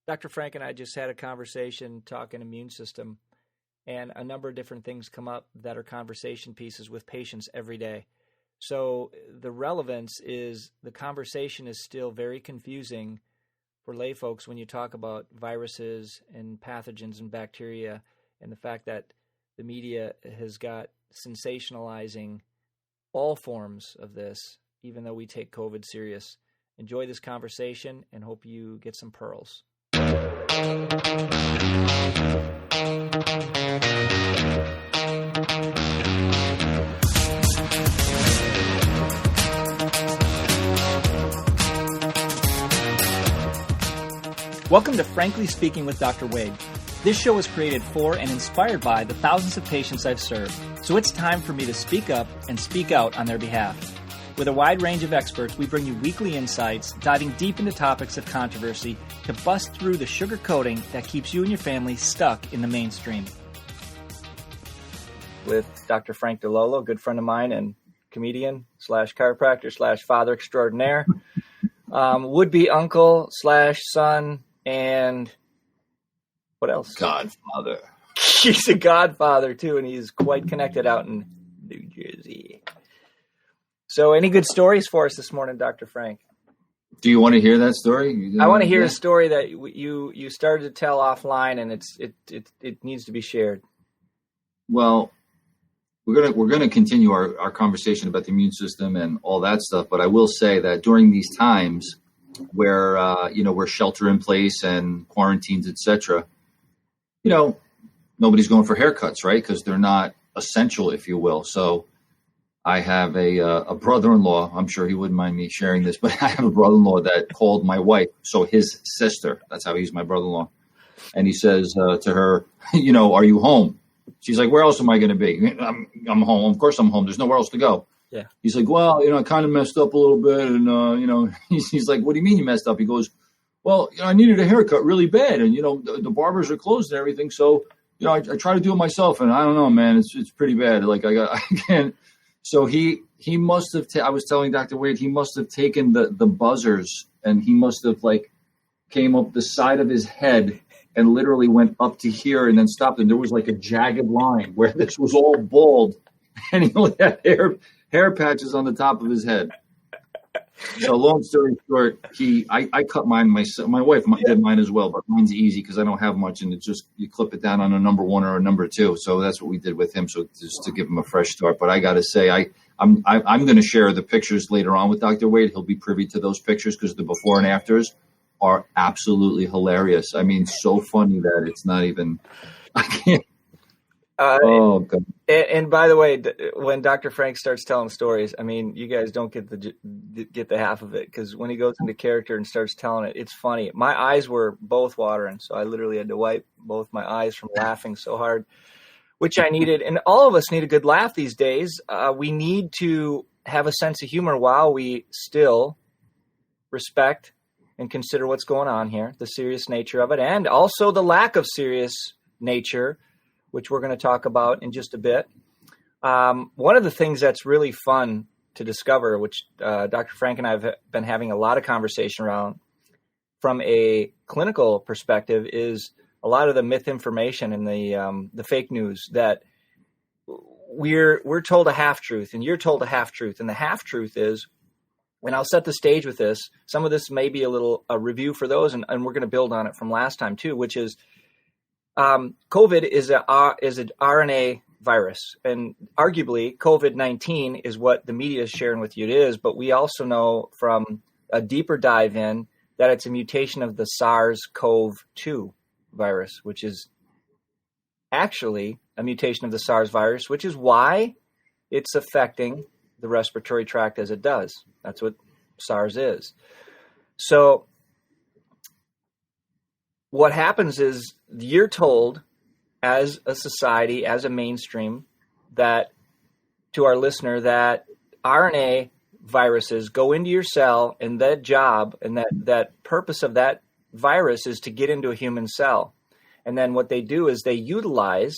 Dr. Frank and I just had a conversation talking immune system, and a number of different things come up that are conversation pieces with patients every day. So the relevance is the conversation is still very confusing for lay folks when you talk about viruses and pathogens and bacteria, and the fact that the media has got sensationalizing all forms of this, even though we take COVID serious. Enjoy this conversation and hope you get some pearls. Welcome to Frankly Speaking with Dr. Wade. This show was created for and inspired by the thousands of patients I've served, so it's time for me to speak up and speak out on their behalf. With a wide range of experts, we bring you weekly insights, diving deep into topics of controversy to bust through the sugar coating that keeps you and your family stuck in the mainstream. With Dr. Frank DeLolo, a good friend of mine and comedian / chiropractor / father extraordinaire, would-be uncle / son, and what else? Godfather. He's a godfather too, and he's quite connected out in New Jersey. So any good stories for us this morning, Dr. Frank? Do you want to hear that story? I want to hear a story that you started to tell offline, and it needs to be shared. Well, we're gonna continue our conversation about the immune system and all that stuff, but I will say that during these times where we're shelter in place and quarantines, etc., nobody's going for haircuts, right? Because they're not essential, if you will. So I have a brother-in-law. I'm sure he wouldn't mind me sharing this, but I have a brother-in-law that called my wife, so his sister. That's how he's my brother-in-law. And he says to her, are you home? She's like, where else am I going to be? I'm home. Of course I'm home. There's nowhere else to go. Yeah. He's like, well, I kind of messed up a little bit. And, he's like, what do you mean you messed up? He goes, well, I needed a haircut really bad. And, the barbers are closed and everything. So, I try to do it myself. And I don't know, man, it's pretty bad. Like I can't. So he must have, I was telling Dr. Wade, he must have taken the buzzers and he must have came up the side of his head and literally went up to here and then stopped. And there was like a jagged line where this was all bald and he only had hair patches on the top of his head. So long story short, I cut mine myself. My wife did mine as well, but mine's easy because I don't have much, and it's just you clip it down on a number 1 or a number 2. So that's what we did with him. So just to give him a fresh start. But I got to say, I'm going to share the pictures later on with Dr. Wade. He'll be privy to those pictures because the before and afters are absolutely hilarious. I mean, so funny that it's not even. I can't. Oh God. And by the way, when Dr. Frank starts telling stories, I mean, you guys don't get the half of it, because when he goes into character and starts telling it, it's funny. My eyes were both watering, so I literally had to wipe both my eyes from laughing so hard, which I needed. And all of us need a good laugh these days. We need to have a sense of humor while we still respect and consider what's going on here, the serious nature of it, and also the lack of serious nature, which we're going to talk about in just a bit. One of the things that's really fun to discover, which Dr. Frank and I have been having a lot of conversation around from a clinical perspective, is a lot of the myth information and the fake news that we're told a half-truth and you're told a half-truth. And the half-truth is, and I'll set the stage with this, some of this may be a review for those, and we're going to build on it from last time too, which is, COVID is an RNA virus, and arguably COVID-19 is what the media is sharing with you it is, but we also know from a deeper dive in that it's a mutation of the SARS-CoV-2 virus, which is actually a mutation of the SARS virus, which is why it's affecting the respiratory tract as it does. That's what SARS is. So what happens is you're told as a society, as a mainstream, that to our listener, that RNA viruses go into your cell, and that job and that purpose of that virus is to get into a human cell. And then what they do is they utilize,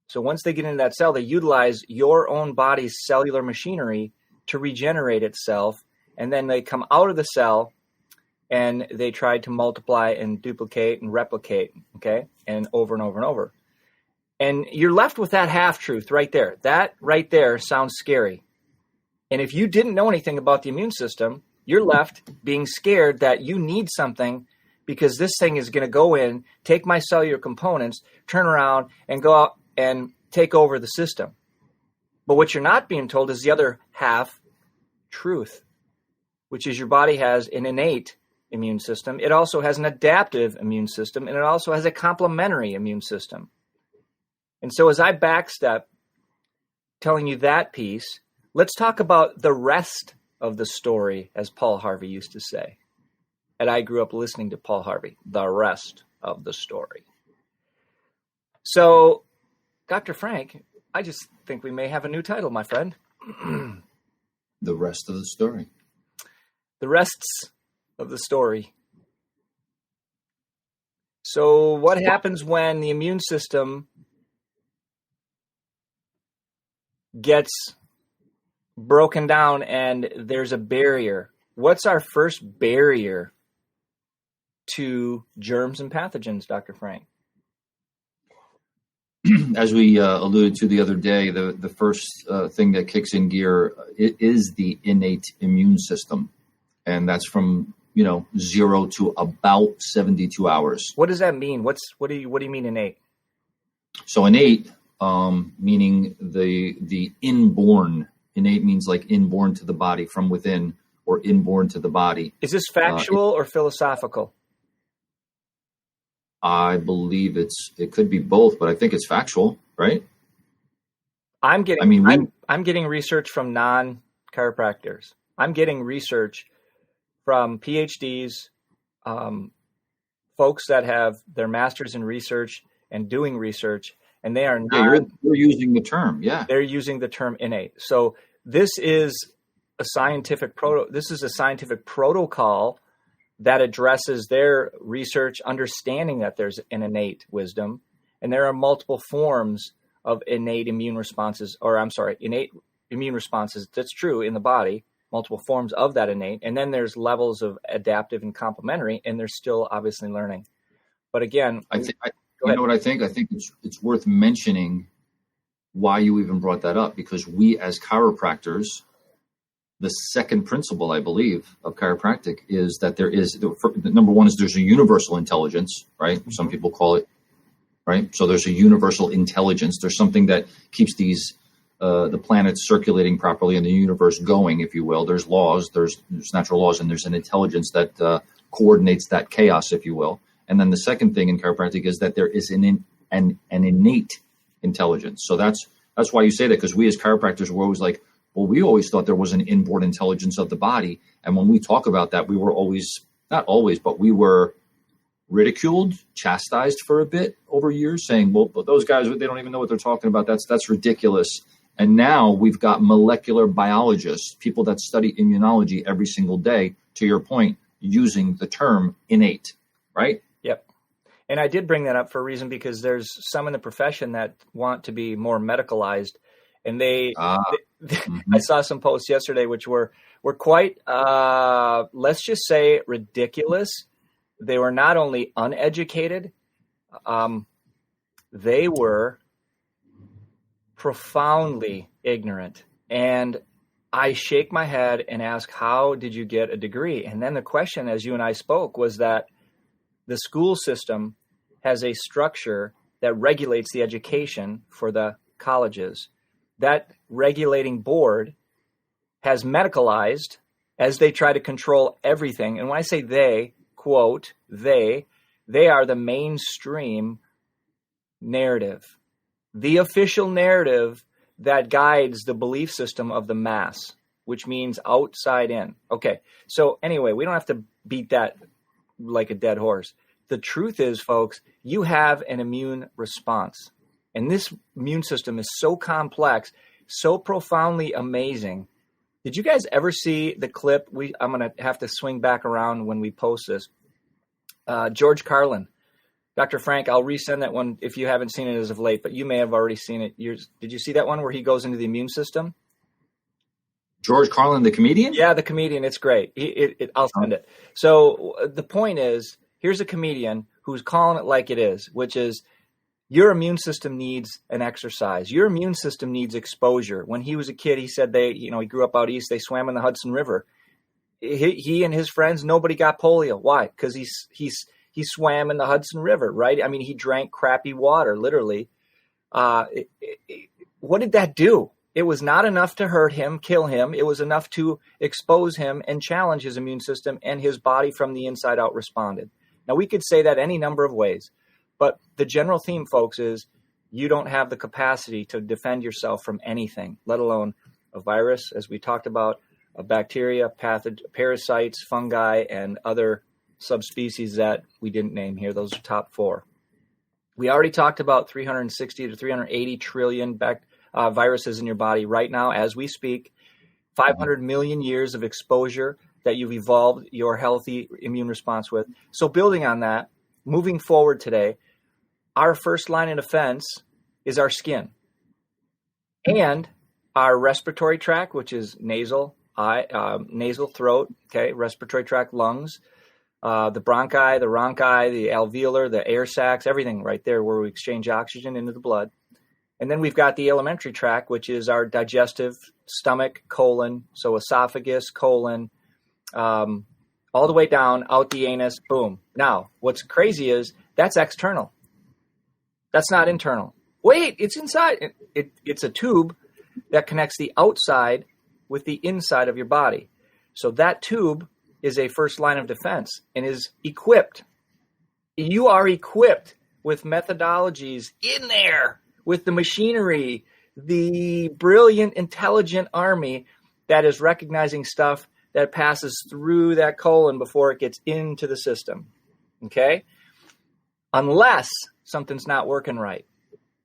so once they get into that cell, they utilize your own body's cellular machinery to regenerate itself. And then they come out of the cell and they tried to multiply and duplicate and replicate, okay, and over and over and over. And you're left with that half-truth right there. That right there sounds scary. And if you didn't know anything about the immune system, you're left being scared that you need something because this thing is going to go in, take my cellular components, turn around, and go out and take over the system. But what you're not being told is the other half truth, which is your body has an innate immune system. It also has an adaptive immune system, and it also has a complementary immune system. And so as I backstep telling you that piece, let's talk about the rest of the story, as Paul Harvey used to say. And I grew up listening to Paul Harvey, the rest of the story. So, Dr. Frank, I just think we may have a new title, my friend. The rest of the story. The rests of the story. So what happens when the immune system gets broken down and there's a barrier? What's our first barrier to germs and pathogens, Dr. Frank? As we alluded to the other day, the first thing that kicks in gear is the innate immune system. And that's from 0 to about 72 hours. What does that mean? What do you mean innate? So innate, meaning the inborn. Innate means like inborn to the body from within, or inborn to the body. Is this factual or philosophical? I believe it could be both, but I think it's factual, right? I'm getting research from non-chiropractors. I'm getting research from PhDs, folks that have their masters in research and doing research, and they are not. Yeah, you're using the term. Yeah, they're using the term innate. So this is a scientific protocol that addresses their research, understanding that there's an innate wisdom, and there are multiple forms of innate immune responses. That's true in the body. Multiple forms of that innate, and then there's levels of adaptive and complementary, and they're still obviously learning. But again, you know what I think? I think it's worth mentioning why you even brought that up, because we as chiropractors, the second principle, I believe, of chiropractic is that there is number one is there's a universal intelligence, right? Mm-hmm. Some people call it, right? So there's a universal intelligence. There's something that keeps these the planets circulating properly in the universe going, if you will. There's laws, there's natural laws, and there's an intelligence that coordinates that chaos, if you will. And then the second thing in chiropractic is that there is an innate intelligence. So that's why you say that, because we as chiropractors were always like, well, we always thought there was an inborn intelligence of the body. And when we talk about that, we were not always, but we were ridiculed, chastised for a bit over years, saying, well, but those guys, they don't even know what they're talking about. That's ridiculous. And now we've got molecular biologists, people that study immunology every single day, to your point, using the term innate, right? Yep. And I did bring that up for a reason, because there's some in the profession that want to be more medicalized. And Mm-hmm. I saw some posts yesterday which were quite, let's just say, ridiculous. They were not only uneducated, they were profoundly ignorant. And I shake my head and ask, how did you get a degree? And then the question, as you and I spoke, was that the school system has a structure that regulates the education for the colleges. That regulating board has medicalized as they try to control everything. And when I say they, quote, they are the mainstream narrative, the official narrative that guides the belief system of the mass, which means outside in. Okay, so anyway, we don't have to beat that like a dead horse. The truth is, folks, you have an immune response. And this immune system is so complex, so profoundly amazing. Did you guys ever see the clip? I'm going to have to swing back around when we post this. George Carlin. Dr. Frank, I'll resend that one if you haven't seen it as of late, but you may have already seen it. Did you see that one where he goes into the immune system? George Carlin, the comedian? Yeah, the comedian. It's great. I'll send it. So the point is, here's a comedian who's calling it like it is, which is your immune system needs an exercise. Your immune system needs exposure. When he was a kid, he said he grew up out east. They swam in the Hudson River. He and his friends, nobody got polio. Why? Because he swam in the Hudson River, right? I mean, he drank crappy water, literally. What did that do? It was not enough to hurt him, kill him. It was enough to expose him and challenge his immune system, and his body from the inside out responded. Now, we could say that any number of ways, but the general theme, folks, is you don't have the capacity to defend yourself from anything, let alone a virus, as we talked about, a bacteria, parasites, fungi, and other subspecies that we didn't name here. Those are top 4. We already talked about 360 to 380 trillion viruses in your body right now as we speak, 500 million years of exposure that you've evolved your healthy immune response with. So building on that, moving forward today, our first line of defense is our skin and our respiratory tract, which is nasal, throat, okay, respiratory tract, lungs, the bronchi, the rhonchi, the alveolar, the air sacs, everything right there where we exchange oxygen into the blood. And then we've got the alimentary tract, which is our digestive stomach, colon, so esophagus, colon, all the way down, out the anus, boom. Now, what's crazy is that's external. That's not internal. Wait, it's inside. It's a tube that connects the outside with the inside of your body. So that tube is a first line of defense and is equipped. You are equipped with methodologies in there, with the machinery, the brilliant, intelligent army that is recognizing stuff that passes through that colon before it gets into the system, okay? Unless something's not working right.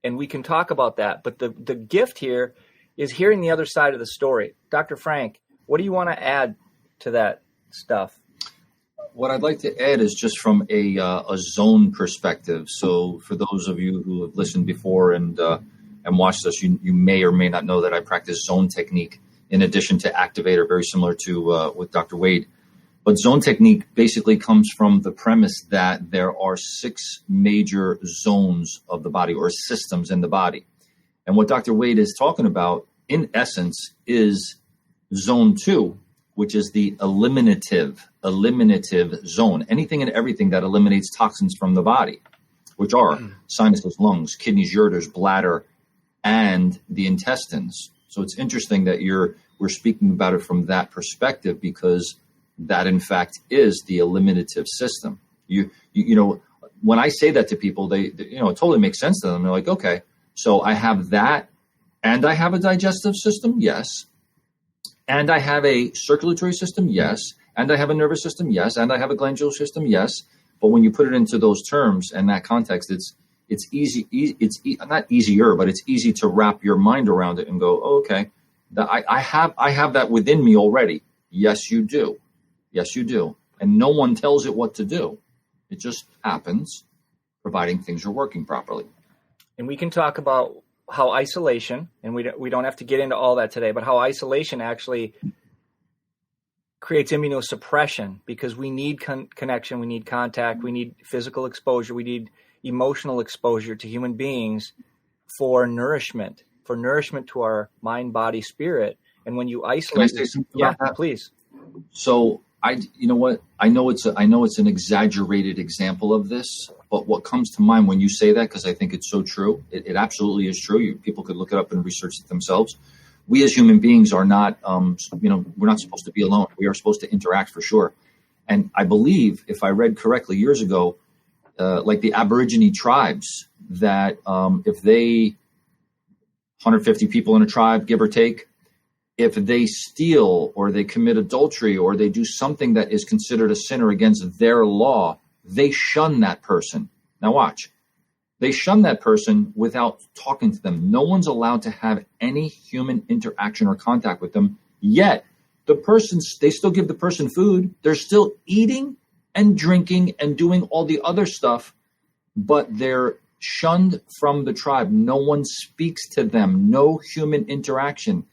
And we can talk about that. But the gift here is hearing the other side of the story. Dr. Frank, what do you want to add to that stuff? What I'd like to add is just from a zone perspective. So for those of you who have listened before and watched us, you may or may not know that I practice zone technique in addition to activator, very similar to with Dr. Wade. But zone technique basically comes from the premise that there are 6 major zones of the body or systems in the body. And what Dr. Wade is talking about, in essence, is zone 2, which is the eliminative zone. Anything and everything that eliminates toxins from the body, which are sinuses, lungs, kidneys, ureters, bladder, and the intestines. So it's interesting that we're speaking about it from that perspective, because that in fact is the eliminative system. You know, when I say that to people, they it totally makes sense to them. They're like, okay, so I have that, and I have a digestive system, yes. And I have a circulatory system, yes. And I have a nervous system, yes. And I have a glandular system, yes. But when you put it into those terms and that context, it's easy. It's not easier, but it's easy to wrap your mind around it and go, oh, okay, I have that within me already. Yes, you do. Yes, you do. And no one tells it what to do. It just happens, providing things are working properly. And we can talk about how isolation, and we don't have to get into all that today, but how isolation actually creates immunosuppression, because we need connection, we need contact, we need physical exposure, we need emotional exposure to human beings for nourishment to our mind, body, spirit. And when you isolate, can I say something about that? Please. So you know what? I know it's an exaggerated example of this, but what comes to mind when you say that, because I think it's so true, it absolutely is true. People could look it up and research it themselves. We as human beings are not, we're not supposed to be alone. We are supposed to interact for sure. And I believe, if I read correctly years ago, like the Aborigine tribes, that if they 150 people in a tribe, give or take, if they steal or they commit adultery or they do something that is considered a sin or against their law, they shun that person. Now watch. They shun that person without talking to them. No one's allowed to have any human interaction or contact with them. Yet they still give the person food. They're still eating and drinking and doing all the other stuff, but they're shunned from the tribe. No one speaks to them. No human interaction.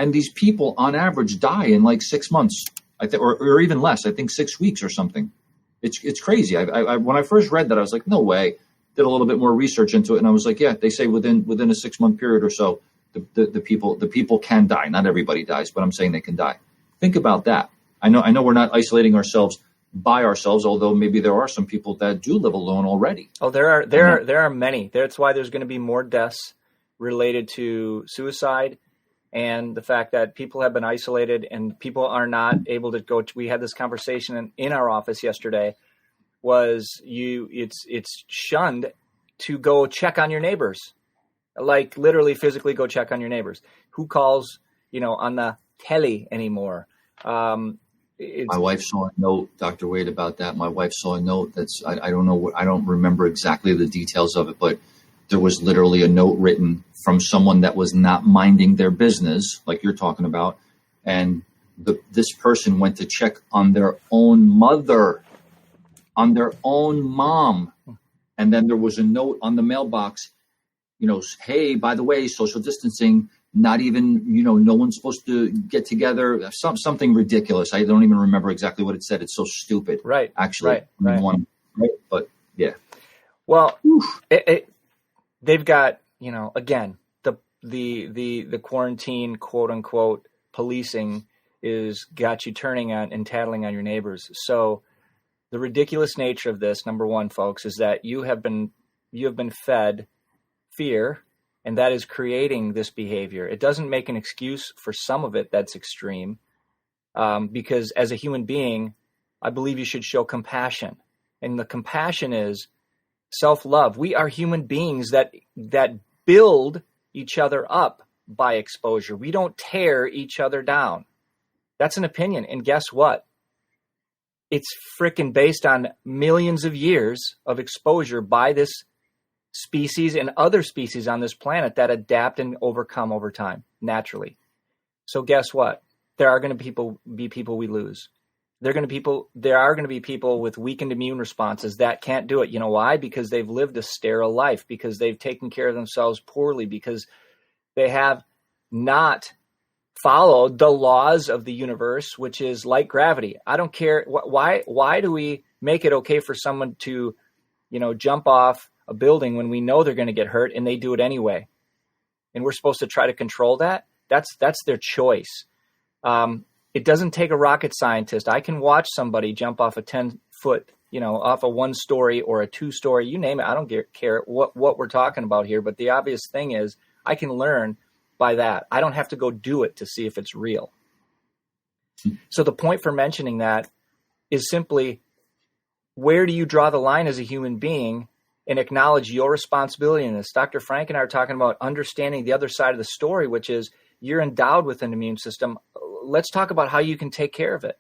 And these people on average die in like 6 months, I think, or even less. I think 6 weeks or something. It's crazy. I when I first read that, I was like, no way. Did a little bit more research into it, and I was like, yeah, they say within a 6 month period or so, the people can die. Not everybody dies, but I'm saying they can die. Think about that. I know we're not isolating ourselves by ourselves, although maybe there are some people that do live alone already. Oh, there are many. That's why there's going to be more deaths related to suicide, and the fact that people have been isolated and people are not able to go. We had this conversation in our office yesterday. It's shunned to go check on your neighbors, like literally physically go check on your neighbors. Who calls, on the telly anymore? My wife saw a note, Dr. Wade, about that. My wife saw a note I don't know. I don't remember exactly the details of it, but there was literally a note written from someone that was not minding their business, like you're talking about. And this person went to check on their own mother, on their own mom. And then there was a note on the mailbox, hey, by the way, social distancing, not even, no one's supposed to get together. Something ridiculous. I don't even remember exactly what it said. It's so stupid. Right. Actually. Right. But yeah. Well, they've got, again, the quarantine, quote unquote, policing is got you turning on and tattling on your neighbors. So the ridiculous nature of this, number one, folks, is that you have been fed fear, and that is creating this behavior. It doesn't make an excuse for some of it that's extreme, because as a human being, I believe you should show compassion. And the compassion is self-love. We are human beings that build each other up by exposure. We don't tear each other down. That's an opinion. And guess what? It's freaking based on millions of years of exposure by this species and other species on this planet that adapt and overcome over time, naturally. So guess what? There are going to be people we lose. There are going to be people with weakened immune responses that can't do it. You know why? Because they've lived a sterile life, because they've taken care of themselves poorly, because they have not followed the laws of the universe, which is like gravity. I don't care. Why do we make it okay for someone to, jump off a building when we know they're going to get hurt and they do it anyway? And we're supposed to try to control that? That's their choice. It doesn't take a rocket scientist. I can watch somebody jump off a 10-foot, off a 1-story or a 2-story, you name it. I don't care what we're talking about here. But the obvious thing is I can learn by that. I don't have to go do it to see if it's real. So the point for mentioning that is simply, where do you draw the line as a human being and acknowledge your responsibility in this? Dr. Frank and I are talking about understanding the other side of the story, which is you're endowed with an immune system. Let's talk about how you can take care of it.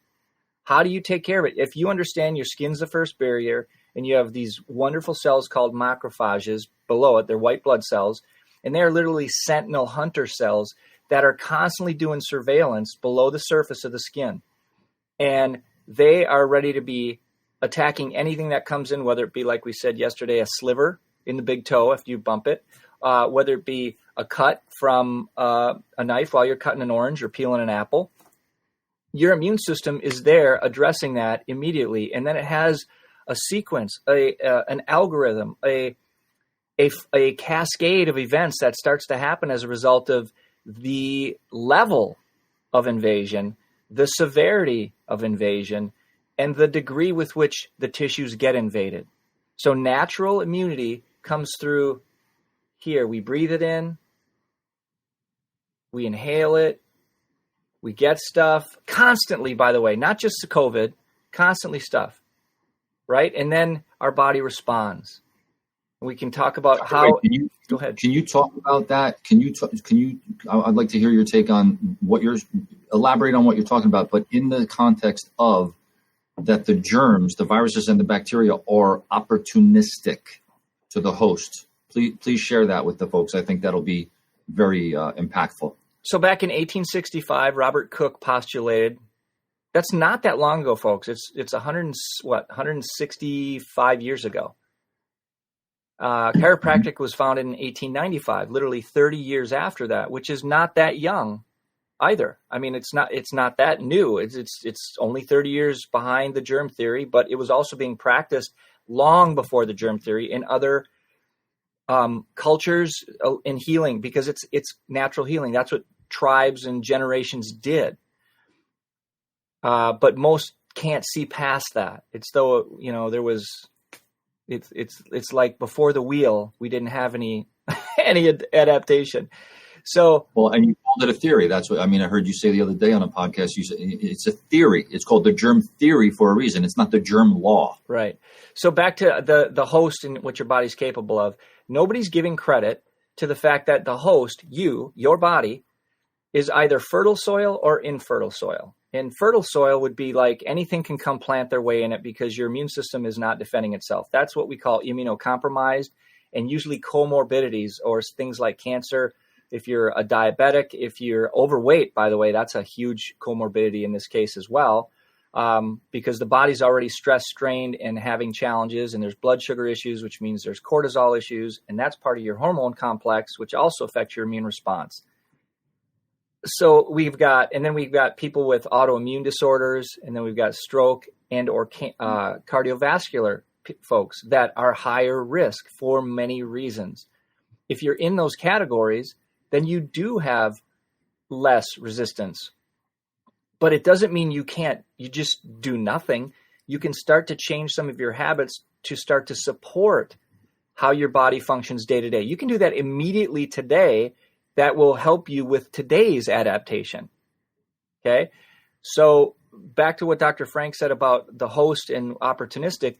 How do you take care of it? If you understand your skin's the first barrier and you have these wonderful cells called macrophages below it, they're white blood cells, and they're literally sentinel hunter cells that are constantly doing surveillance below the surface of the skin. And they are ready to be attacking anything that comes in, whether it be, like we said yesterday, a sliver in the big toe if you bump it, whether it be a cut from a knife while you're cutting an orange or peeling an apple. Your immune system is there addressing that immediately. And then it has a sequence, an algorithm, a cascade of events that starts to happen as a result of the level of invasion, the severity of invasion, and the degree with which the tissues get invaded. So natural immunity comes through here. We breathe it in, we inhale it, we get stuff constantly, by the way, not just the COVID, constantly stuff, right? And then our body responds. We can talk about how. Go ahead. Can you talk about that? I'd like to hear your take on elaborate on what you're talking about, but in the context of that the germs, the viruses and the bacteria are opportunistic to the host. Please share that with the folks. I think that'll be very impactful. So back in 1865, Robert Koch postulated, that's not that long ago, folks. It's 165 years ago. Chiropractic was founded in 1895, literally 30 years after that, which is not that young either. I mean, it's not that new. It's only 30 years behind the germ theory, but it was also being practiced long before the germ theory in other cultures in healing, because it's natural healing. That's what tribes and generations did. But most can't see past that. It's though, there was, it's like before the wheel, we didn't have any adaptation. So, well, and you called it a theory. That's what I mean. I heard you say the other day on a podcast. You said it's a theory. It's called the germ theory for a reason. It's not the germ law. Right. So back to the host and what your body's capable of. Nobody's giving credit to the fact that the host, your body, is either fertile soil or infertile soil. And fertile soil would be like anything can come plant their way in it because your immune system is not defending itself. That's what we call immunocompromised, and usually comorbidities or things like cancer. If you're a diabetic, if you're overweight, by the way, that's a huge comorbidity in this case as well, because the body's already stress strained and having challenges, and there's blood sugar issues, which means there's cortisol issues, and that's part of your hormone complex, which also affects your immune response. So we've got people with autoimmune disorders, and then we've got stroke and or cardiovascular folks that are higher risk for many reasons. If you're in those categories, then you do have less resistance. But it doesn't mean you just do nothing. You can start to change some of your habits to start to support how your body functions day to day. You can do that immediately today. That will help you with today's adaptation. Okay. So back to what Dr. Frank said about the host and opportunistic,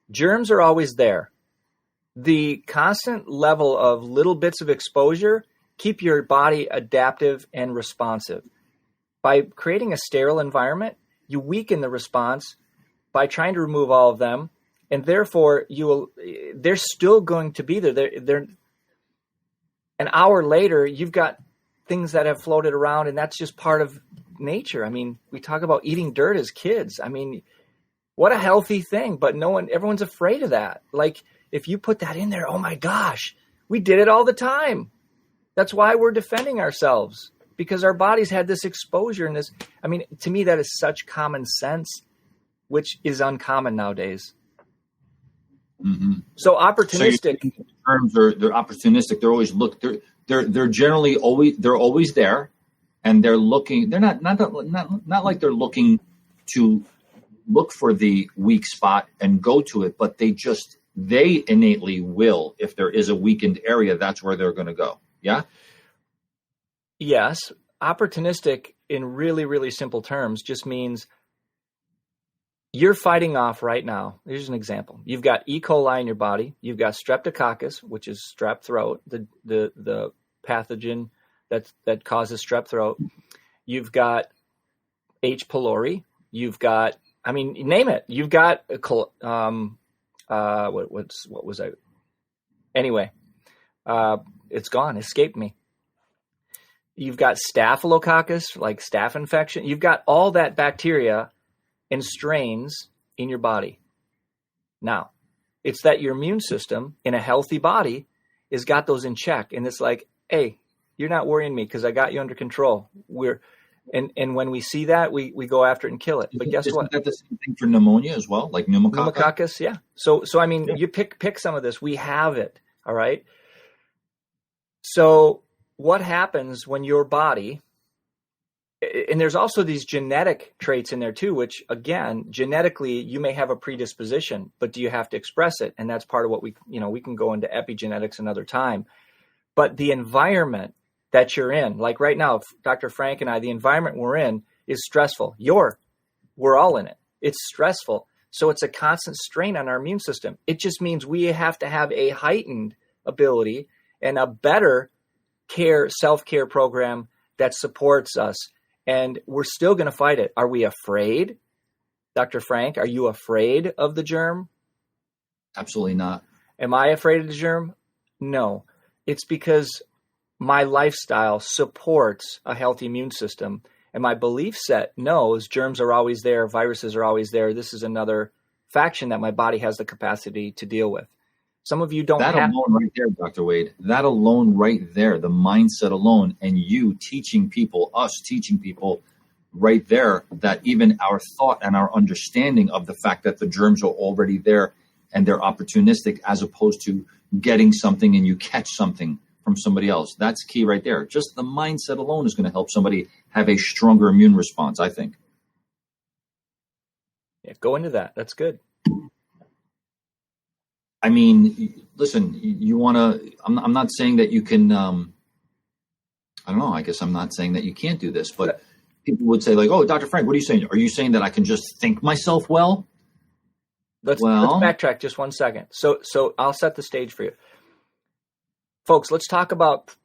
germs are always there. The constant level of little bits of exposure keep your body adaptive and responsive. By creating a sterile environment, you weaken the response by trying to remove all of them, and therefore they're still going to be there. They're an hour later, you've got things that have floated around, and that's just part of nature. I mean, we talk about eating dirt as kids. I mean, what a healthy thing, but everyone's afraid of that. Like, if you put that in there, oh my gosh, we did it all the time. That's why we're defending ourselves, because our bodies had this exposure and this. I mean, to me, that is such common sense, which is uncommon nowadays. Mm-hmm. So opportunistic terms they're opportunistic. They're always they're generally always there, and they're looking. They're not like they're looking to look for the weak spot and go to it, but they innately will. If there is a weakened area, that's where they're going to go. Yeah. Yes, opportunistic in really, really simple terms just means you're fighting off right now. Here's an example. You've got E. coli in your body. You've got streptococcus, which is strep throat, the pathogen that causes strep throat. You've got H. pylori. You've got, I mean, name it. You've got what was I? Anyway, it's gone. Escaped me. You've got staphylococcus, like staph infection. You've got all that bacteria and strains in your body. Now, it's that your immune system in a healthy body has got those in check. And it's like, hey, you're not worrying me because I got you under control. And when we see that, we go after it and kill it. But guess what? Isn't that the same thing for pneumonia as well? Like pneumococcus, yeah. So I mean, you pick some of this. We have it, all right? So what happens when your body... And there's also these genetic traits in there too, which again, genetically, you may have a predisposition, but do you have to express it? And that's part of what we can go into epigenetics another time. But the environment that you're in, like right now, Dr. Frank and I, the environment we're in is stressful. We're all in it. It's stressful. So it's a constant strain on our immune system. It just means we have to have a heightened ability and a better self-care program that supports us. And we're still going to fight it. Are we afraid? Dr. Frank, are you afraid of the germ? Absolutely not. Am I afraid of the germ? No. It's because my lifestyle supports a healthy immune system. And my belief set knows germs are always there. Viruses are always there. This is another faction that my body has the capacity to deal with. Some of you don't That have alone right there, Dr. Wade, that alone right there, the mindset alone, and you teaching people, us teaching people right there, that even our thought and our understanding of the fact that the germs are already there and they're opportunistic, as opposed to getting something and you catch something from somebody else. That's key right there. Just the mindset alone is going to help somebody have a stronger immune response, I think. Yeah, go into that. That's good. I mean, listen, you want to, I'm not saying that you can, I don't know, I guess I'm not saying that you can't do this, but people would say like, oh, Dr. Frank, what are you saying? Are you saying that I can just think myself well? Let's backtrack just 1 second. So I'll set the stage for you. Folks, let's talk about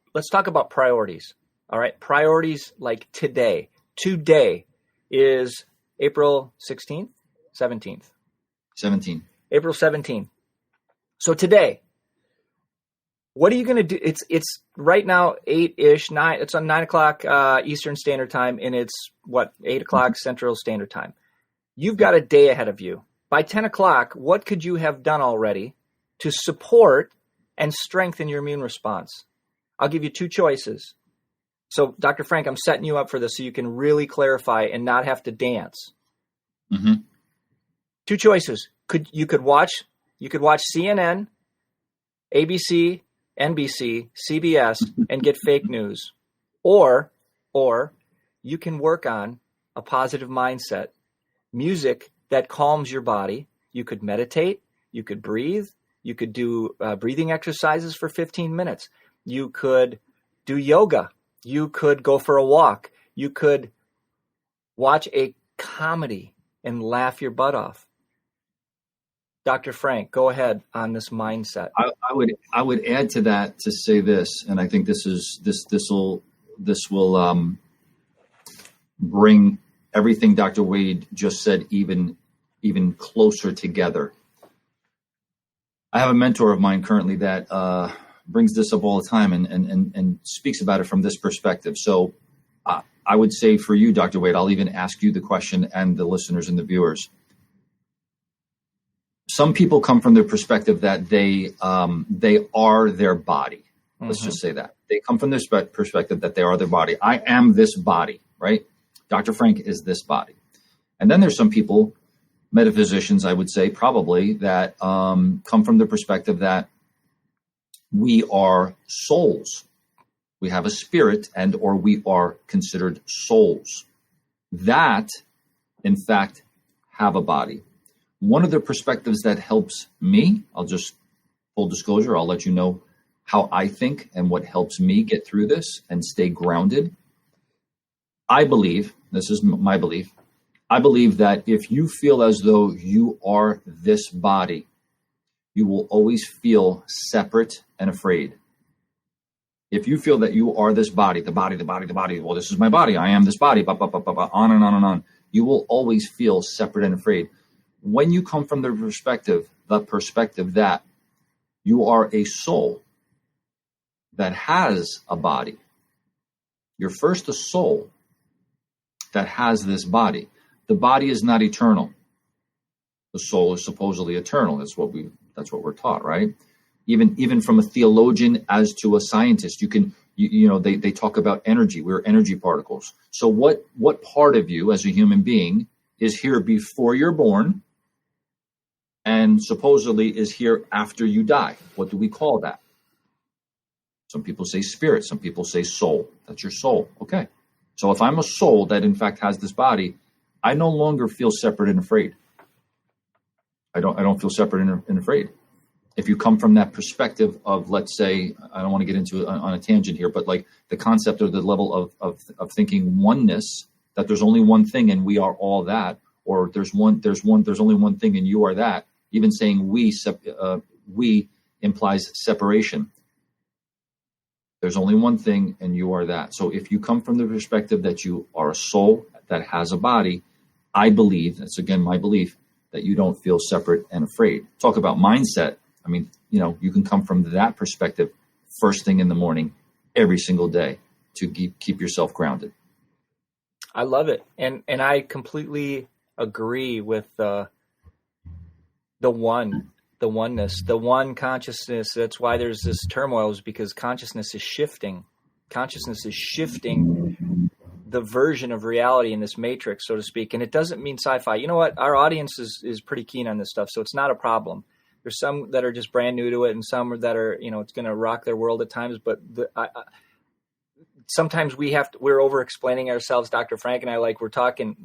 priorities. All right. Priorities like today. Today is April 16th, 17th. 17. April 17th. So today, what are you going to do? It's right now 8-ish, 9. It's on 9 o'clock Eastern Standard Time, and it's 8 o'clock Central Standard Time. You've got a day ahead of you. By 10 o'clock, what could you have done already to support and strengthen your immune response? I'll give you two choices. So, Dr. Frank, I'm setting you up for this so you can really clarify and not have to dance. Mm-hmm. Two choices. You could watch CNN, ABC, NBC, CBS, and get fake news. Or you can work on a positive mindset, music that calms your body. You could meditate, you could breathe, you could do breathing exercises for 15 minutes. You could do yoga. You could go for a walk. You could watch a comedy and laugh your butt off. Dr. Frank, go ahead on this mindset. I would add to that to say this, and I think this will bring everything Dr. Wade just said even closer together. I have a mentor of mine currently that brings this up all the time and speaks about it from this perspective. So I would say for you, Dr. Wade, I'll even ask you the question, and the listeners and the viewers. Some people come from the perspective that they are their body. Let's just say that. They come from this perspective that they are their body. I am this body, right? Dr. Frank is this body. And then there's some people, metaphysicians, I would say probably, that come from the perspective that we are souls. We have a spirit, and or we are considered souls that, in fact, have a body. One of the perspectives that helps me, I'll just, full disclosure, I'll let you know how I think and what helps me get through this and stay grounded. I believe, this is my belief, I believe that if you feel as though you are this body, you will always feel separate and afraid. If you feel that you are this body, the body, well, this is my body, I am this body, on and on and on, you will always feel separate and afraid. When you come from the perspective that you are a soul that has a body, you're first a soul that has this body. The body is not eternal. The soul is supposedly eternal. That's what we're taught, right? Even from a theologian as to a scientist, they talk about energy. We're energy particles. So what part of you as a human being is here before you're born and supposedly is here after you die? What do we call that? Some people say spirit. Some people say soul. That's your soul. Okay. So if I'm a soul that in fact has this body, I no longer feel separate and afraid. I don't feel separate and afraid. If you come from that perspective of, let's say, I don't want to get into on a tangent here, but like the concept or the level of thinking oneness, that there's only one thing and we are all that, or there's only one thing and you are that. Even saying we implies separation. There's only one thing and you are that. So if you come from the perspective that you are a soul that has a body, I believe, that's again my belief, that you don't feel separate and afraid. Talk about mindset. I mean, you can come from that perspective first thing in the morning, every single day, to keep yourself grounded. I love it. And I completely agree with the one the oneness, the one consciousness. That's why there's this turmoil, is because consciousness is shifting. Consciousness is shifting the version of reality in this matrix, so to speak. And it doesn't mean sci-fi. You know what? Our audience is pretty keen on this stuff, so it's not a problem. There's some that are just brand new to it, and some that are, it's going to rock their world at times. But sometimes we're over explaining ourselves. Dr. Frank and I, like we're talking,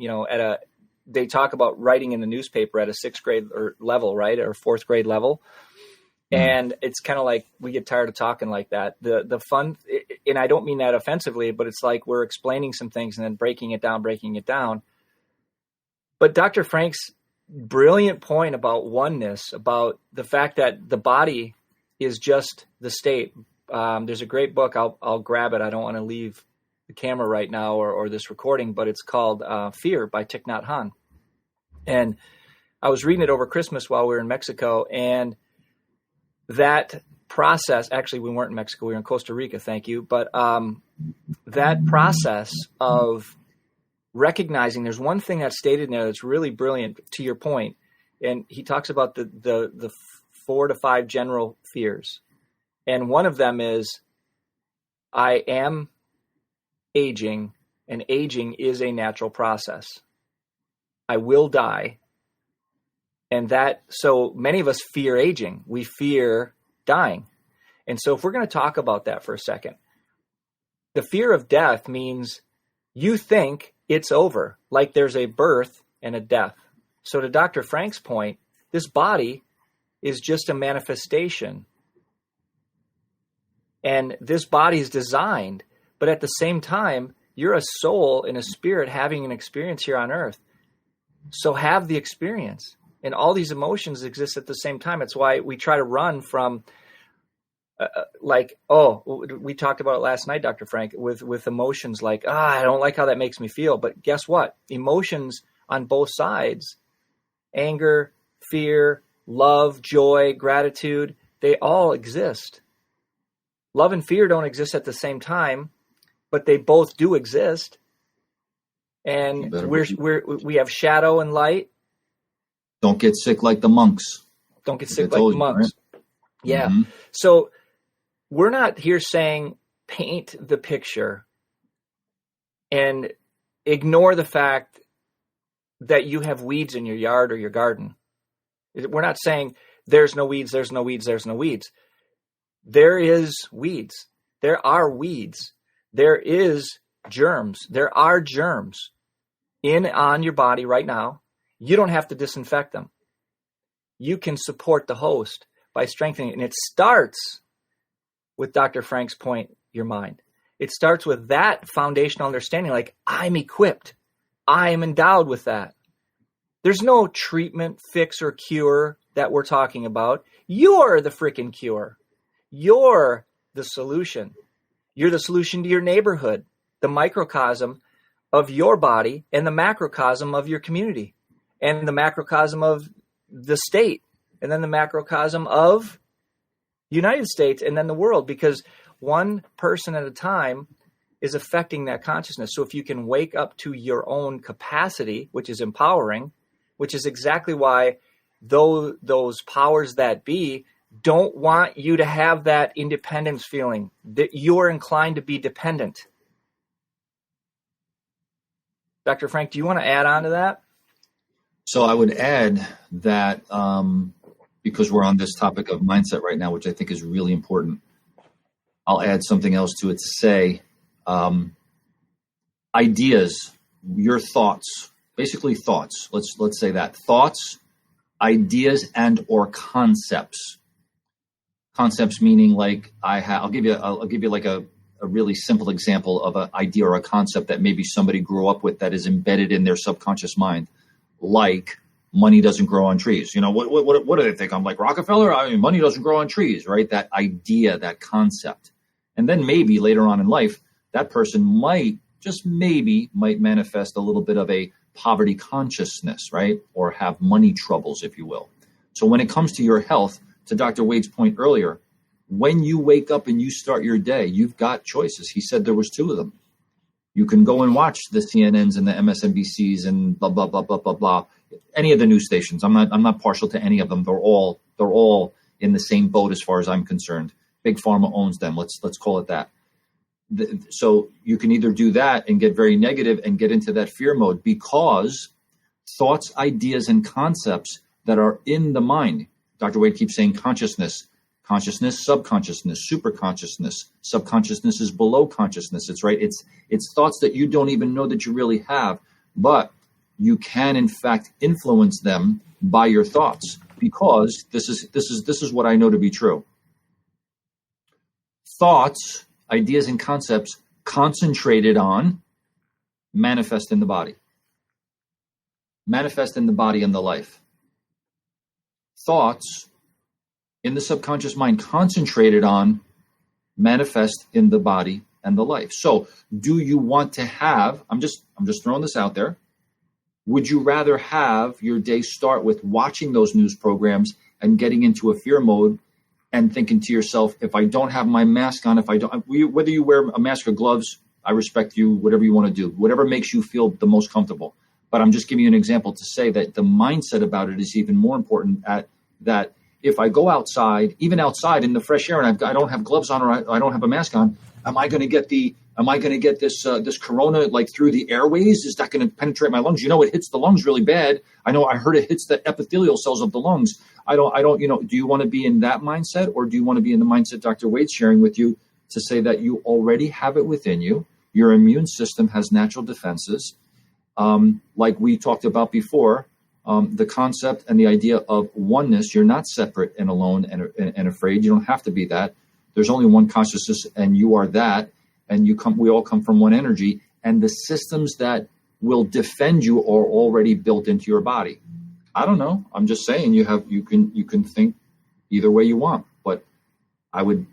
they talk about writing in the newspaper at a 6th grade or level, right? Or 4th grade level. And it's kind of like we get tired of talking like that. The fun, and I don't mean that offensively, but it's like we're explaining some things and then breaking it down. But Dr. Frank's brilliant point about oneness, about the fact that the body is just the state. There's a great book. I'll grab it. I don't want to leave the camera right now or this recording, but it's called Fear by Thich Nhat Hanh. And I was reading it over Christmas while we were in Mexico, and that process, actually we weren't in Mexico, we were in Costa Rica, thank you. But that process of recognizing, there's one thing that's stated in there that's really brilliant to your point. And he talks about the 4 to 5 general fears. And one of them is, I am aging, and aging is a natural process. I will die. And so many of us fear aging. We fear dying. And so if we're going to talk about that for a second, the fear of death means you think it's over, like there's a birth and a death. So to Dr. Frank's point, this body is just a manifestation. And this body is designed, but at the same time, you're a soul and a spirit having an experience here on earth. So have the experience. And all these emotions exist at the same time. That's why we try to run from we talked about it last night, Dr. Frank, with emotions like, I don't like how that makes me feel. But guess what? Emotions on both sides, anger, fear, love, joy, gratitude, they all exist. Love and fear don't exist at the same time, but they both do exist. And we have shadow and light. Don't get sick like the monks. Don't get sick like the monks. Right? Yeah. Mm-hmm. So we're not here saying paint the picture and ignore the fact that you have weeds in your yard or your garden. We're not saying there's no weeds, there's no weeds, there's no weeds. There is weeds. There are weeds. There is germs. There are germs on your body right now. You don't have to disinfect them. You can support the host by strengthening it. And it starts with Dr. Frank's point, your mind. It starts with that foundational understanding, like I'm equipped. I am endowed with that. There's no treatment, fix, or cure that we're talking about. You're the freaking cure. You're the solution. You're the solution to your neighborhood, the microcosm of your body and the macrocosm of your community and the macrocosm of the state and then the macrocosm of the United States and then the world, because one person at a time is affecting that consciousness. So if you can wake up to your own capacity, which is empowering, which is exactly why those powers that be don't want you to have that independence feeling, that you're inclined to be dependent. Dr. Frank, do you want to add on to that? So I would add that because we're on this topic of mindset right now, which I think is really important, I'll add something else to it to say ideas, your thoughts, basically thoughts. Let's say that thoughts, ideas, and or concepts. Concepts meaning like I'll give you like a really simple example of an idea or a concept that maybe somebody grew up with that is embedded in their subconscious mind, like money doesn't grow on trees. You know, what do they think? I'm like Rockefeller? I mean, money doesn't grow on trees, right? That idea, that concept. And then maybe later on in life, that person might manifest a little bit of a poverty consciousness, right? Or have money troubles, if you will. So when it comes to your health, to Dr. Wade's point earlier, when you wake up and you start your day, you've got choices. He said there was 2 of them. You can go and watch the CNNs and the MSNBCs and blah, blah, blah, blah, blah, blah. any of the news stations. I'm not partial to any of them. They're all in the same boat as far as I'm concerned. Big Pharma owns them. Let's call it that. So you can either do that and get very negative and get into that fear mode, because thoughts, ideas, and concepts that are in the mind. Dr. Wade keeps saying consciousness, subconsciousness, superconsciousness. Subconsciousness is below consciousness. It's right. It's thoughts that you don't even know that you really have, but you can in fact influence them by your thoughts, because this is what I know to be true. Thoughts, ideas, and concepts concentrated on manifest in the body. Manifest in the body and the life. Thoughts in the subconscious mind concentrated on manifest in the body and the life. So do you want to have, I'm just throwing this out there. Would you rather have your day start with watching those news programs and getting into a fear mode and thinking to yourself, if I don't have my mask on, whether you wear a mask or gloves, I respect you, whatever you want to do, whatever makes you feel the most comfortable. But I'm just giving you an example to say that the mindset about it is even more important, at that if I go outside, even outside in the fresh air, and I don't have gloves on, or I don't have a mask on, am I going to get this corona like through the airways? Is that going to penetrate my lungs? It hits the lungs really bad. I heard it hits the epithelial cells of the lungs. I don't, do you want to be in that mindset, or do you want to be in the mindset Dr. Wade's sharing with you, to say that you already have it within you? Your immune system has natural defenses. Like we talked about before, the concept and the idea of oneness. You're not separate and alone and afraid. You don't have to be that. There's only one consciousness, and you are that. And we all come from one energy, and the systems that will defend you are already built into your body. I don't know. I'm just saying you can think either way you want, but I would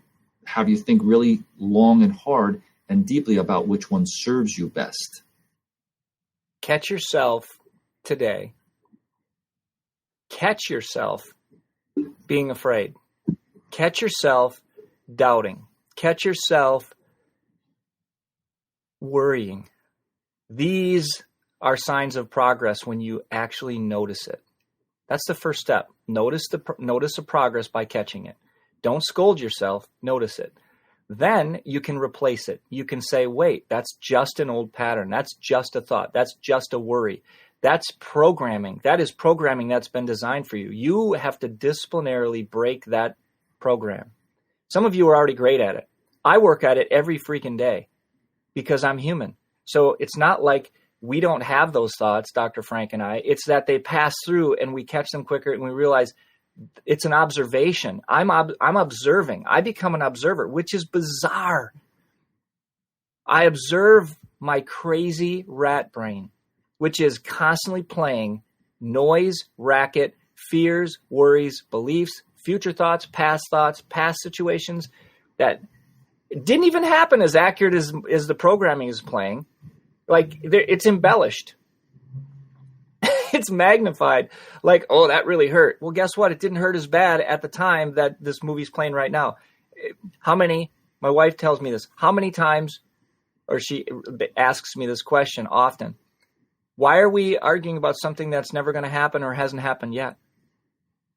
have you think really long and hard and deeply about which one serves you best. Catch yourself today. Catch yourself being afraid. Catch yourself doubting. Catch yourself worrying. These are signs of progress when you actually notice it. That's the first step. Notice the progress by catching it. Don't scold yourself. Notice it. Then you can replace it. You can say, wait, that's just an old pattern. That's just a thought. That's just a worry. That's programming. That is programming that's been designed for you. You have to disciplinarily break that program. Some of you are already great at it. I work at it every freaking day because I'm human. So it's not like we don't have those thoughts, Dr. Frank and I. It's that they pass through and we catch them quicker, and we realize it's an observation. I'm observing. I become an observer, which is bizarre. I observe my crazy rat brain, which is constantly playing noise, racket, fears, worries, beliefs, future thoughts, past situations that didn't even happen as accurate as the programming is playing. Like, it's embellished. It's magnified. Like, oh, that really hurt. Well, guess what? It didn't hurt as bad at the time that this movie's playing right now. My wife tells me this, how many times, or she asks me this question often, why are we arguing about something that's never going to happen or hasn't happened yet?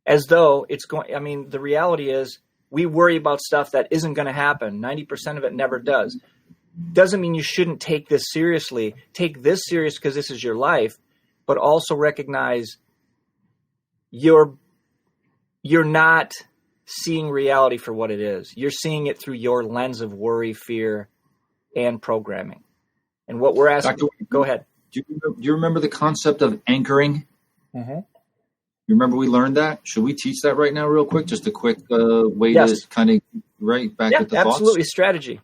As though it's going, the reality is we worry about stuff that isn't going to happen. 90% of it never does. Doesn't mean you shouldn't take this seriously. Take this serious because this is your life, but also recognize you're not seeing reality for what it is. You're seeing it through your lens of worry, fear, and programming. And what we're asking, go ahead. Do you remember the concept of anchoring? Mm-hmm. You remember we learned that? Should we teach that right now real quick? Just a quick way to kind of right back at the thoughts? Absolutely. Strategy.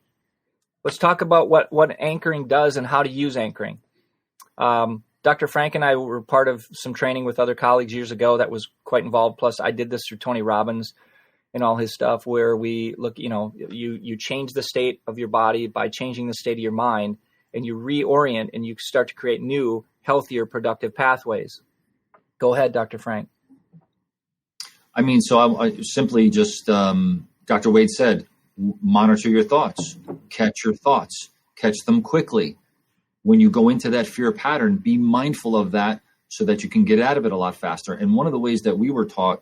Let's talk about what anchoring does and how to use anchoring. Dr. Frank and I were part of some training with other colleagues years ago that was quite involved. Plus, I did this through Tony Robbins and all his stuff, where we look, you change the state of your body by changing the state of your mind, and you reorient and you start to create new, healthier, productive pathways. Go ahead, Dr. Frank. So I simply just, Dr. Wade said, monitor your thoughts, catch your thoughts, catch them quickly. When you go into that fear pattern, be mindful of that so that you can get out of it a lot faster. And one of the ways that we were taught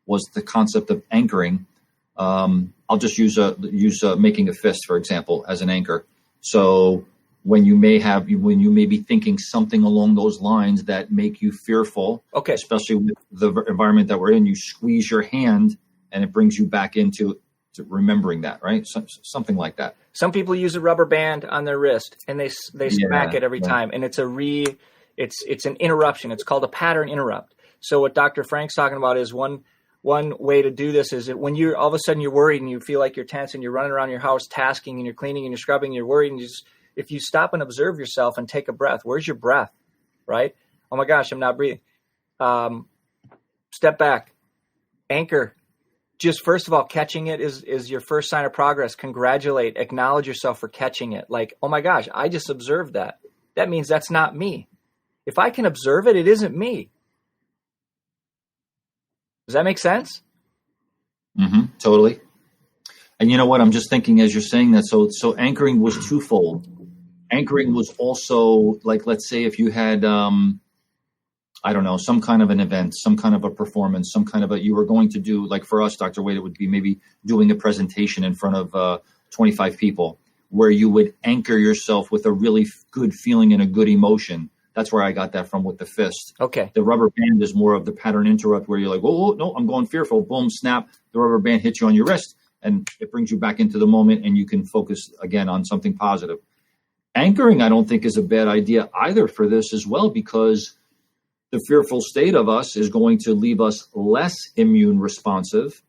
was the concept of anchoring. I'll just use making a fist, for example, as an anchor. So when you may be thinking something along those lines that make you fearful, okay, especially with the environment that we're in, you squeeze your hand and it brings you back into remembering that, right? Something like that. Some people use a rubber band on their wrist and they smack it every time, and it's an interruption. It's called a pattern interrupt. So what Dr. Frank's talking about is one way to do this is that when you're all of a sudden you're worried and you feel like you're tense and you're running around your house tasking and you're cleaning and you're scrubbing and you're worried, and if you stop and observe yourself and take a breath, where's your breath, right? Oh my gosh, I'm not breathing. Step back, anchor. Just first of all, catching it is your first sign of progress. Congratulate, acknowledge yourself for catching it. Like, oh my gosh, I just observed that. That means that's not me. If I can observe it, it isn't me. Does that make sense? Mm-hmm, totally. And you know what? I'm just thinking as you're saying that. So anchoring was twofold. Anchoring was also like, let's say if you had, I don't know, some kind of an event, some kind of a performance, you were going to do, like for us, Dr. Wade, it would be maybe doing a presentation in front of 25 people where you would anchor yourself with a really good feeling and a good emotion. That's where I got that from with the fist. Okay. The rubber band is more of the pattern interrupt where you're like, whoa, no, I'm going fearful. Boom, snap. The rubber band hits you on your wrist and it brings you back into the moment and you can focus again on something positive. Anchoring, I don't think, is a bad idea either for this as well, because the fearful state of us is going to leave us less immune responsive,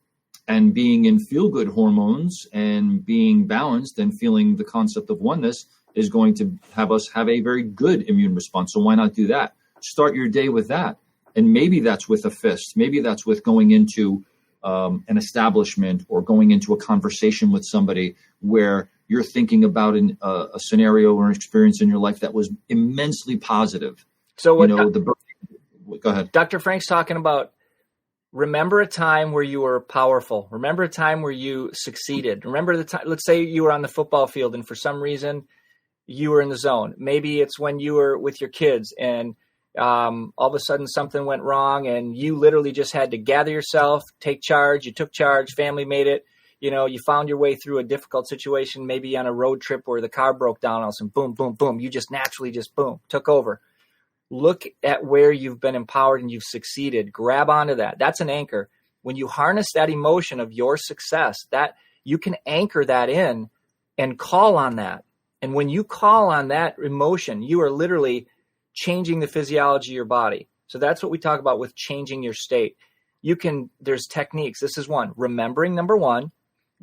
and being in feel-good hormones and being balanced and feeling the concept of oneness is going to have us have a very good immune response. So why not do that? Start your day with that. And maybe that's with a fist. Maybe that's with going into an establishment or going into a conversation with somebody where you're thinking about a scenario or an experience in your life that was immensely positive. So what, go ahead. Dr. Frank's talking about, remember a time where you were powerful. Remember a time where you succeeded. Remember the time, let's say you were on the football field and for some reason you were in the zone. Maybe it's when you were with your kids and all of a sudden something went wrong and you literally just had to gather yourself, take charge. You took charge, family made it. You know, you found your way through a difficult situation, maybe on a road trip where the car broke down and boom, boom, boom. You just naturally boom, took over. Look at where you've been empowered and you've succeeded. Grab onto that. That's an anchor. When you harness that emotion of your success, that you can anchor that in and call on that. And when you call on that emotion, you are literally changing the physiology of your body. So that's what we talk about with changing your state. There's techniques. This is one. Remembering, number one,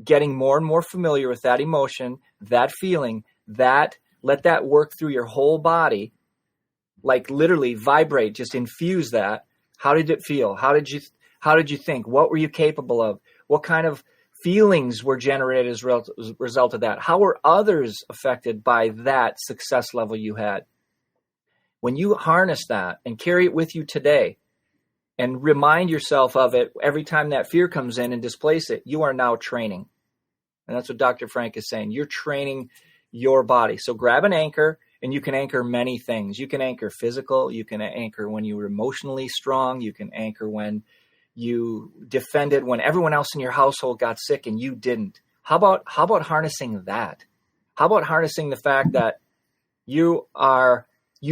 getting more and more familiar with that emotion, that feeling, let that work through your whole body. Like literally vibrate, just infuse that. How did it feel? How did you think? What were you capable of? What kind of feelings were generated as a result of that? How were others affected by that success level you had? When you harness that and carry it with you today and remind yourself of it every time that fear comes in and displace it, you are now training. And that's what Dr. Frank is saying. You're training your body. So grab an anchor. And you can anchor many things. You can anchor physical. You can anchor when you were emotionally strong. You can anchor when you defended when everyone else in your household got sick and you didn't. How about harnessing that? How about harnessing the fact that you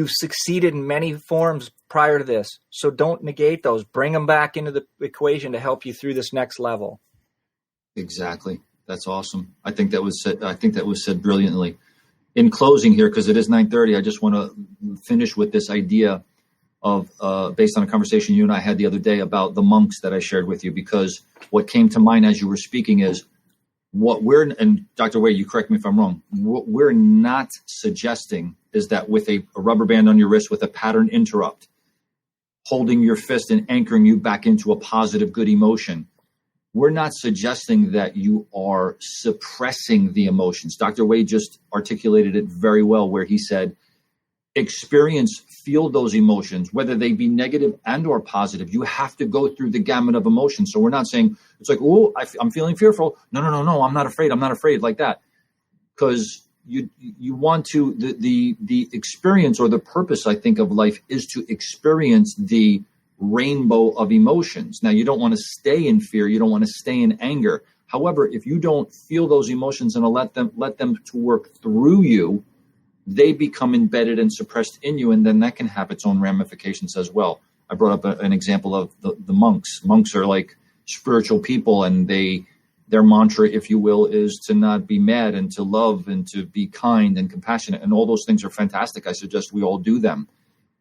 succeeded in many forms prior to this? So don't negate those. Bring them back into the equation to help you through this next level. Exactly. That's awesome. I think that was said brilliantly. In closing here, because it is 9:30, I just want to finish with this idea of, based on a conversation you and I had the other day about the monks that I shared with you, because what came to mind as you were speaking is and Dr. Wade, you correct me if I'm wrong, what we're not suggesting is that with a rubber band on your wrist with a pattern interrupt, holding your fist and anchoring you back into a positive, good emotion, we're not suggesting that you are suppressing the emotions. Dr. Wade just articulated it very well where he said, feel those emotions, whether they be negative and or positive. You have to go through the gamut of emotions. So we're not saying, it's like, oh, I'm feeling fearful. No, I'm not afraid like that. Because you want to, the experience or the purpose, I think, of life is to experience the rainbow of emotions. Now, you don't want to stay in fear. You don't want to stay in anger. However, if you don't feel those emotions and let them to work through you, they become embedded and suppressed in you, and then that can have its own ramifications as well. I brought up an example of the monks. Monks are like spiritual people, and their mantra, if you will, is to not be mad and to love and to be kind and compassionate, and all those things are fantastic. I suggest we all do them.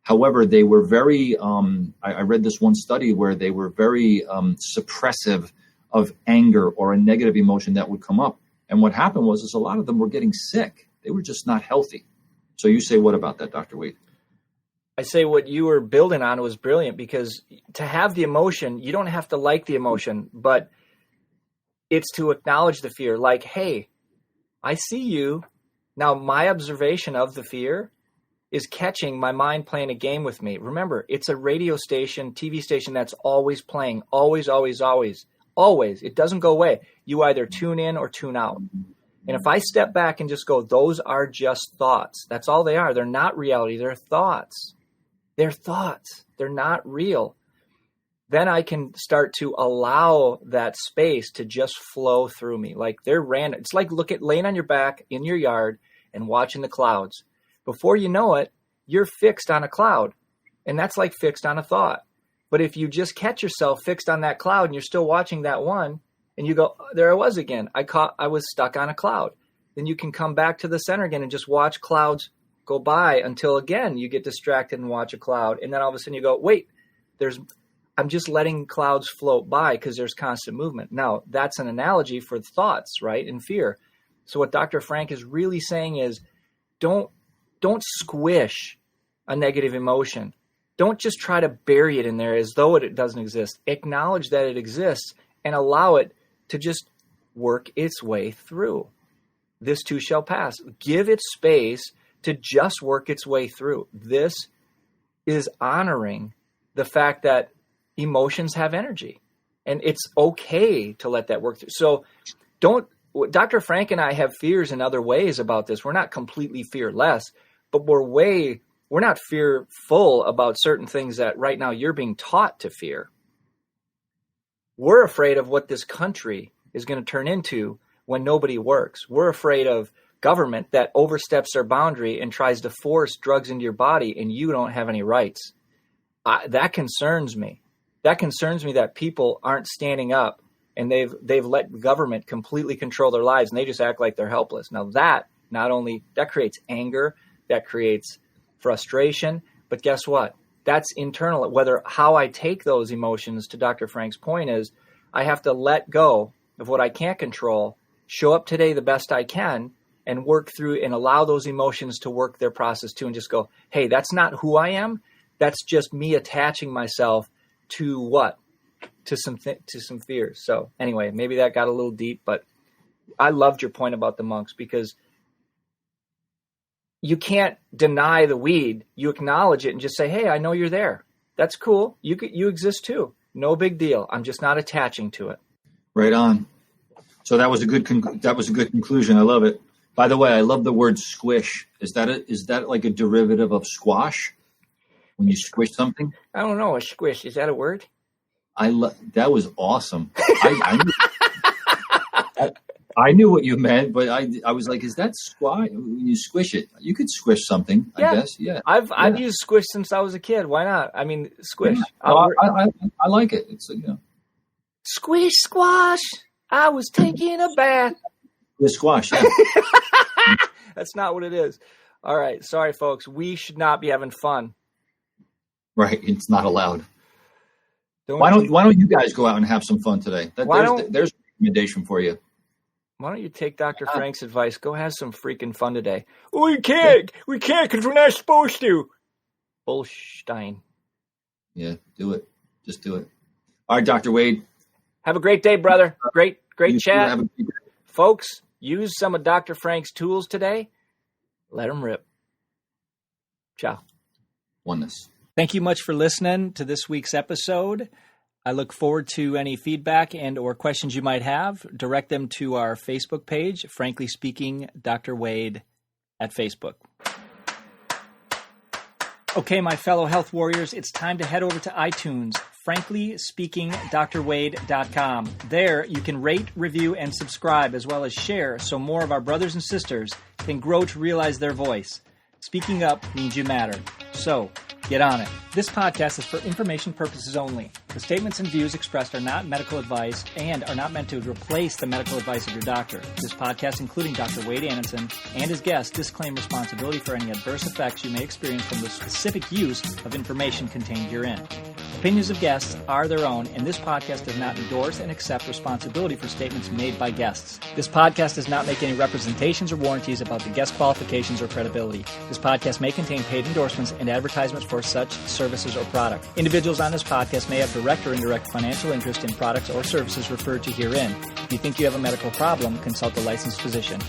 However, they were very, I read this one study where they were very suppressive of anger or a negative emotion that would come up. And what happened was a lot of them were getting sick. They were just not healthy. So you say, what about that, Dr. Wade? I say what you were building on was brilliant, because to have the emotion, you don't have to like the emotion, but it's to acknowledge the fear. Like, hey, I see you. Now, my observation of the fear is catching my mind playing a game with me. Remember, it's a radio station, TV station that's always playing. Always, always, always, always. It doesn't go away. You either tune in or tune out. And if I step back and just go, those are just thoughts. That's all they are. They're not reality. They're thoughts. They're thoughts. They're not real. Then I can start to allow that space to just flow through me. Like they're random. It's like laying on your back in your yard and watching the clouds. Before you know it, you're fixed on a cloud. And that's like fixed on a thought. But if you just catch yourself fixed on that cloud and you're still watching that one, and you go, there I was again. I was stuck on a cloud. Then you can come back to the center again and just watch clouds go by until again you get distracted and watch a cloud. And then all of a sudden you go, wait, I'm just letting clouds float by because there's constant movement. Now, that's an analogy for thoughts, right? And fear. So what Dr. Frank is really saying is don't squish a negative emotion. Don't just try to bury it in there as though it doesn't exist. Acknowledge that it exists and allow it to just work its way through. This too shall pass. Give it space to just work its way through. This is honoring the fact that emotions have energy, and it's okay to let that work through. So Dr. Frank and I have fears in other ways about this. We're not completely fearless, but we're not fearful about certain things that right now you're being taught to fear. We're afraid of what this country is going to turn into when nobody works. We're afraid of government that oversteps their boundary and tries to force drugs into your body and you don't have any rights. That concerns me. That concerns me that people aren't standing up and they've let government completely control their lives and they just act like they're helpless. Now that creates anger, that creates frustration, but guess what? That's internal. How I take those emotions, to Dr. Frank's point, is I have to let go of what I can't control, show up today the best I can, and work through and allow those emotions to work their process too, and just go, hey, that's not who I am. That's just me attaching myself to what? To some fears. So anyway, maybe that got a little deep, but I loved your point about the monks, because you can't deny the weed. You acknowledge it and just say, hey, I know you're there. That's cool. You exist too. No big deal. I'm just not attaching to it. Right on. So that was a good conclusion. I love it. By the way, I love the word squish. Is that like a derivative of squash? When you squish something? I don't know. A squish. Is that a word? That was awesome. I knew what you meant, but I was like, is that squash? You squish it. You could squish something, I guess. Yeah. I've used squish since I was a kid. Why not? I mean, squish. Yeah. I like it. It's, Squish, squash. I was taking a bath. The squash, yeah. That's not what it is. All right. Sorry, folks. We should not be having fun. Right. It's not allowed. Why don't you guys go out and have some fun today? There's a recommendation for you. Why don't you take Dr. Frank's advice? Go have some freaking fun today. We can't because we're not supposed to. Bullstein. Yeah, do it. Just do it. All right, Dr. Wade. Have a great day, brother. Great chat. Have a great day. Folks, use some of Dr. Frank's tools today. Let them rip. Ciao. Oneness. Thank you much for listening to this week's episode. I look forward to any feedback and or questions you might have. Direct them to our Facebook page, Frankly Speaking, Dr. Wade at Facebook. Okay, my fellow health warriors, it's time to head over to iTunes, franklyspeakingdrwade.com. There, you can rate, review, and subscribe, as well as share, so more of our brothers and sisters can grow to realize their voice. Speaking up means you matter. So, get on it. This podcast is for information purposes only. The statements and views expressed are not medical advice and are not meant to replace the medical advice of your doctor. This podcast, including Dr. Wade Annenson and his guests, disclaim responsibility for any adverse effects you may experience from the specific use of information contained herein. Opinions of guests are their own, and this podcast does not endorse and accept responsibility for statements made by guests. This podcast does not make any representations or warranties about the guest qualifications or credibility. This podcast may contain paid endorsements and advertisements for such services or product. Individuals on this podcast may have direct or indirect financial interest in products or services referred to herein. If you think you have a medical problem, consult a licensed physician.